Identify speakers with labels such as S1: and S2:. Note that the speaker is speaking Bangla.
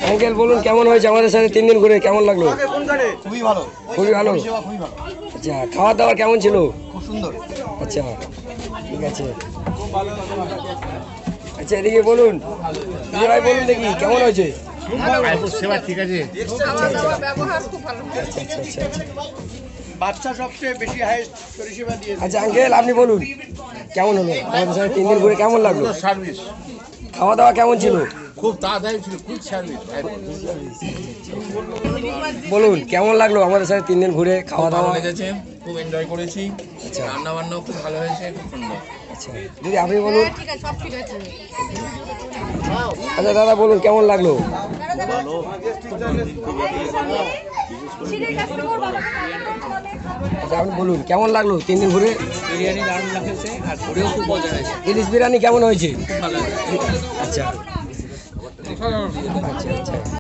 S1: আঙ্কেল বলুন কেমন হয়েছে আমাদের সাথে 3 দিন ঘুরে, কেমন লাগলো?
S2: খুবই ভালো,
S1: খুবই ভালো।
S2: খুবই ভালো।
S1: আচ্ছা, খাওয়া দাওয়া কেমন ছিল?
S2: খুব সুন্দর।
S1: আচ্ছা, ঠিক আছে। আচ্ছা, এদিকে বলুন, ভাই বলুন দেখি কেমন হয়েছে?
S3: সেবা ঠিক আছে।
S2: বাচ্চা সবচেয়ে বেশি হাইস্ট পরিষেবা দিয়ে।
S1: আচ্ছা আঙ্কেল, আপনি বলুন কেমন হলো আমাদের সাথে 3 দিন ঘুরে, কেমন লাগলো?
S3: সার্ভিস
S1: খাওয়া দাওয়া কেমন ছিল?
S3: খুব তাড়াতাড়ি ছিল, কুইক সার্ভিস।
S1: বলুন কেমন লাগলো আমাদের সাথে 3 দিন ঘুরে, খাওয়া দাওয়া?
S3: ভালো লেগেছে, খুব এনজয় করেছি।
S1: আচ্ছা।
S3: রান্না বান্নাও খুব ভালো হয়েছে, খুব সুন্দর।
S1: আচ্ছা দিদি, আপনি বলুন।
S4: ঠিক আছে, সব ঠিক আছে।
S1: আচ্ছা দাদা বলুন কেমন লাগলো? আচ্ছা আপনি বলুন কেমন লাগলো 3 দিন ঘুরে?
S5: বিরিয়ানি দারুণ লাগছে আর ঘুরেও খুব মজা হয়েছে।
S1: ইলিশ বিরিয়ানি কেমন হয়েছে?
S5: ভালো
S1: আচ্ছা আচ্ছা আচ্ছা।